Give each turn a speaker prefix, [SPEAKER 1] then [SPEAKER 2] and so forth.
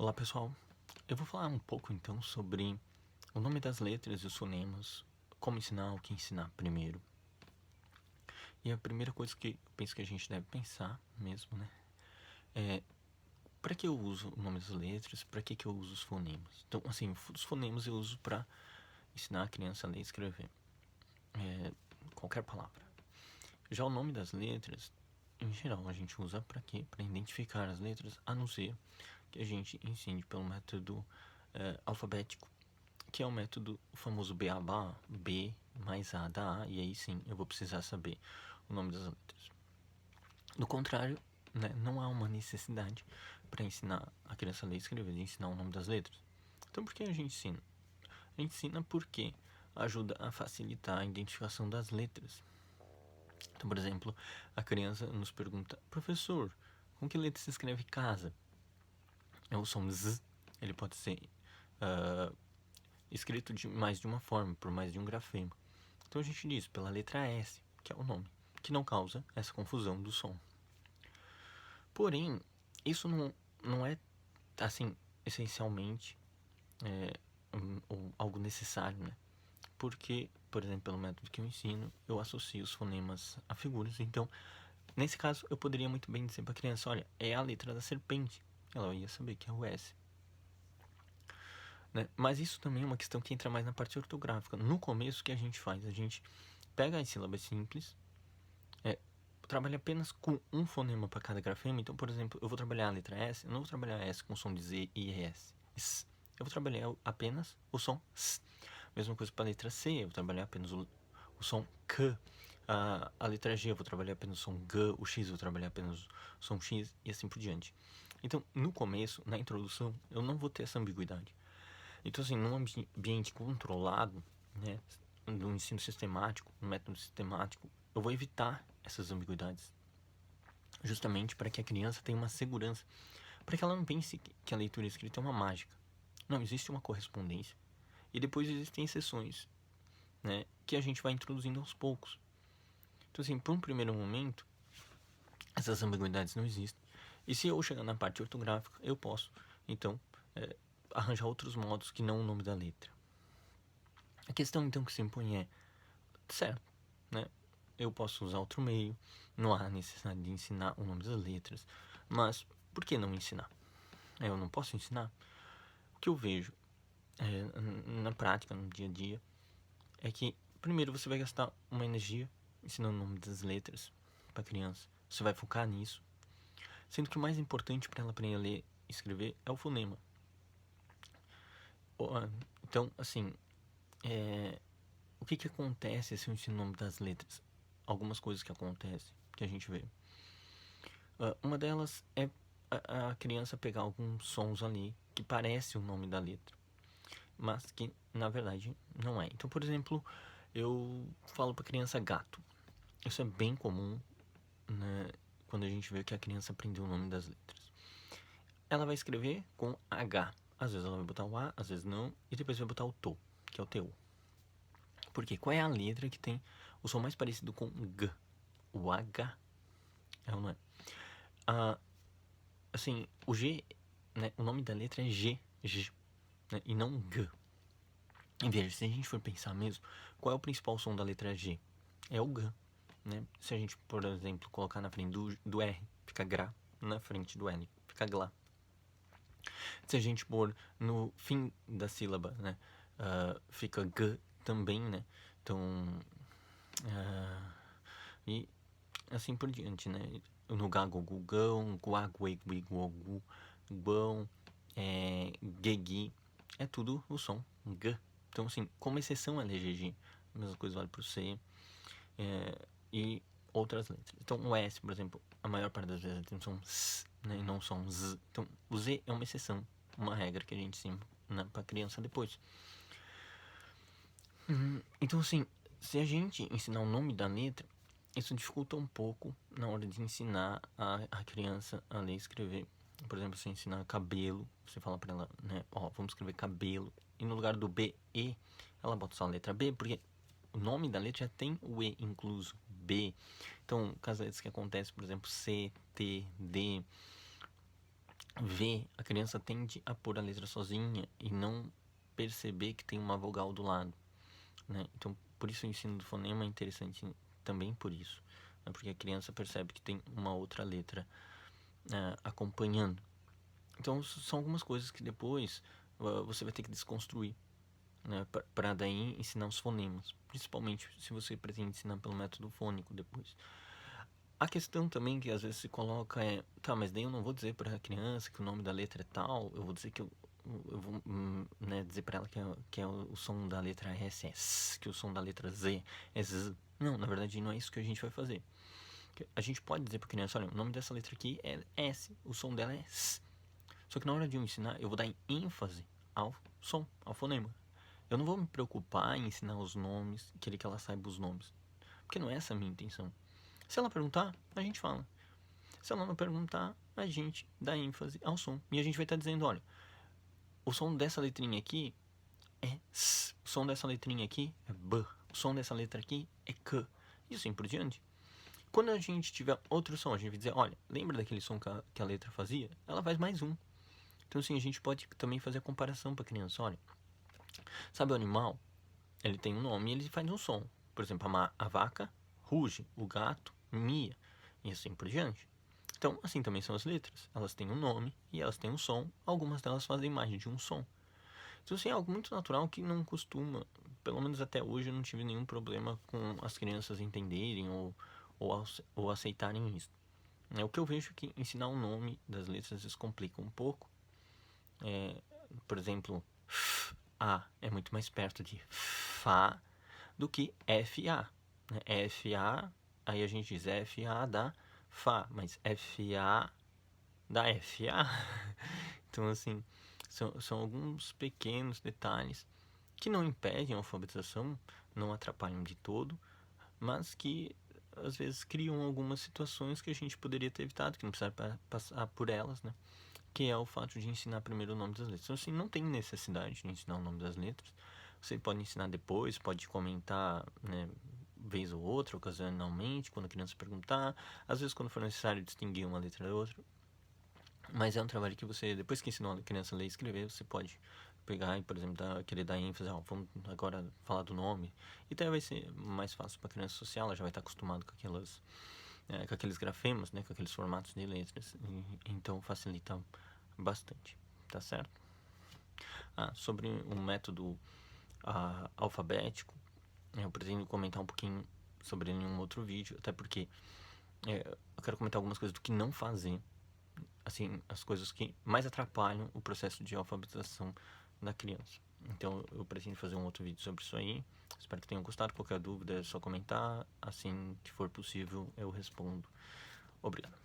[SPEAKER 1] Olá pessoal, eu vou falar um pouco então sobre o nome das letras e os fonemas, como ensinar, o que ensinar primeiro. E a primeira coisa que eu penso que a gente deve pensar mesmo, né, é para que eu uso o nome das letras, para que eu uso os fonemas. Então, assim, os fonemas eu uso para ensinar a criança a ler e escrever, qualquer palavra. Já o nome das letras, em geral, a gente usa para quê? Para identificar as letras, a não ser que a gente ensine pelo método alfabético, que é o método o famoso beabá, B mais A da A, e aí sim eu vou precisar saber o nome das letras. Do contrário, né, não há uma necessidade para ensinar a criança a ler e escrever, de ensinar o nome das letras. Então por que a gente ensina? A gente ensina porque ajuda a facilitar a identificação das letras. Então, por exemplo, a criança nos pergunta: professor, com que letra se escreve casa? É o som Z, ele pode ser escrito de mais de uma forma, por mais de um grafema. Então a gente diz pela letra S, que é o nome, que não causa essa confusão do som. Porém, isso não é, assim, essencialmente algo necessário, né? Porque, por exemplo, pelo método que eu ensino, eu associo os fonemas a figuras. Então, nesse caso, eu poderia muito bem dizer para a criança: olha, é a letra da serpente. Ela ia saber que é o S. Né? Mas isso também é uma questão que entra mais na parte ortográfica. No começo, o que a gente faz? A gente pega as sílabas simples, trabalha apenas com um fonema para cada grafema. Então, por exemplo, eu vou trabalhar a letra S, eu não vou trabalhar S com o som de Z e S. Eu vou trabalhar apenas o som S. Mesma coisa para a letra C, eu vou trabalhar apenas o som K. A letra G eu vou trabalhar apenas o som G, o X eu vou trabalhar apenas o som X e assim por diante. Então, no começo, na introdução, eu não vou ter essa ambiguidade. Então, assim, num ambiente controlado, né, no ensino sistemático, no método sistemático, eu vou evitar essas ambiguidades, justamente para que a criança tenha uma segurança, para que ela não pense que a leitura escrita é uma mágica. Não, existe uma correspondência e depois existem exceções, né, que a gente vai introduzindo aos poucos. Então, assim, por um primeiro momento, essas ambiguidades não existem. E se eu chegar na parte ortográfica, eu posso, então, arranjar outros modos que não o nome da letra. A questão, então, que se impõe é: certo, né? Eu posso usar outro meio, não há necessidade de ensinar o nome das letras, mas por que não ensinar? Eu não posso ensinar? O que eu vejo na prática, no dia a dia, é que primeiro você vai gastar uma energia ensinando o nome das letras para a criança. Você vai focar nisso, sendo que o mais importante para ela aprender a ler e escrever é o fonema. Então, assim, o que acontece se eu ensino o nome das letras? Algumas coisas que acontecem, que a gente vê. Uma delas é a criança pegar alguns sons ali que parece o nome da letra, mas que na verdade não é. Então, por exemplo, eu falo para a criança gato. Isso é bem comum, né, quando a gente vê que a criança aprendeu o nome das letras. Ela vai escrever com H. Às vezes ela vai botar o A, às vezes não, e depois vai botar o TO, que é o TO. Por quê? Qual é a letra que tem o som mais parecido com G? O H. É ou não é? Assim, o G, né, o nome da letra é G, né, e não G. E veja, se a gente for pensar mesmo, qual é o principal som da letra G? É o G, né? Se a gente, por exemplo, colocar na frente do R, fica gra, na frente do L, fica glá. Se a gente pôr no fim da sílaba, né, fica G também, né? Então, e assim por diante, né? No gagogugão, guagueguiguogu, guão, guegui, é tudo o som G. Então, assim, como exceção é GG. A mesma coisa vale para o C e outras letras. Então, o S, por exemplo, a maior parte das vezes tem um som S, né, e não som Z. Então, o Z é uma exceção, uma regra que a gente ensina, né, para a criança depois. Então, assim, se a gente ensinar o nome da letra, isso dificulta um pouco na hora de ensinar a criança a ler e escrever. Por exemplo, se ensinar cabelo, você fala pra ela, né, ó, vamos escrever cabelo, e no lugar do B, E, ela bota só a letra B, porque o nome da letra já tem o E incluso, B. Então, caso letras que acontece, por exemplo, C, T, D, a criança tende a pôr a letra sozinha e não perceber que tem uma vogal do lado, né? Então, por isso o ensino do fonema é interessante também por isso, né? Porque a criança percebe que tem uma outra letra acompanhando. Então, são algumas coisas que depois você vai ter que desconstruir, né? Para daí ensinar os fonemas, principalmente se você pretende ensinar pelo método fônico depois. A questão também que às vezes se coloca é, tá, mas daí eu não vou dizer para a criança que o nome da letra é tal, eu vou dizer que eu vou né, dizer para ela que é o som da letra S é S, que o som da letra Z é Z. Não, na verdade não é isso que a gente vai fazer. A gente pode dizer para a criança, olha, o nome dessa letra aqui é S, o som dela é S. Só que na hora de eu ensinar, eu vou dar ênfase ao som, ao fonema. Eu não vou me preocupar em ensinar os nomes, querer que ela saiba os nomes, porque não é essa a minha intenção. Se ela perguntar, a gente fala. Se ela não perguntar, a gente dá ênfase ao som. E a gente vai estar dizendo, olha, o som dessa letrinha aqui é S, o som dessa letrinha aqui é B, o som dessa letra aqui é K, e assim por diante. Quando a gente tiver outro som, a gente vai dizer, olha, lembra daquele som que a letra fazia? Ela faz mais um. Então assim, a gente pode também fazer a comparação para a criança, olha, sabe o animal? Ele tem um nome e ele faz um som. Por exemplo, a vaca ruge, o gato mia, e assim por diante. Então, assim também são as letras. Elas têm um nome e elas têm um som. Algumas delas fazem mais de um som. Então, assim, é algo muito natural que não costuma, pelo menos até hoje, eu não tive nenhum problema com as crianças entenderem ou aceitarem isso. O que eu vejo é que ensinar o nome das letras às vezes complica um pouco. Por exemplo, A é muito mais perto de Fá do que FA. FA, aí a gente diz FA da Fá, mas FA da FA. Então, assim, são alguns pequenos detalhes que não impedem a alfabetização, não atrapalham de todo, mas que às vezes criam algumas situações que a gente poderia ter evitado, que não precisava passar por elas, né? Que é o fato de ensinar primeiro o nome das letras. Então, assim, não tem necessidade de ensinar o nome das letras. Você pode ensinar depois, pode comentar, né, vez ou outra, ocasionalmente, quando a criança perguntar. Às vezes, quando for necessário distinguir uma letra da outra. Mas é um trabalho que você, depois que ensinou a criança a ler e escrever, você pode pegar e, por exemplo, querer dar ênfase, vamos agora falar do nome. E até vai ser mais fácil para a criança associar, ela já vai estar acostumada com com aqueles grafemas, né, com aqueles formatos de letras. Então facilita bastante, tá certo? Sobre o método alfabético, eu pretendo comentar um pouquinho sobre ele em um outro vídeo, até porque eu quero comentar algumas coisas do que não fazer, assim, as coisas que mais atrapalham o processo de alfabetização da criança. Então eu pretendo fazer um outro vídeo sobre isso aí. Espero que tenham gostado. Qualquer dúvida é só comentar. Assim que for possível eu respondo. Obrigado.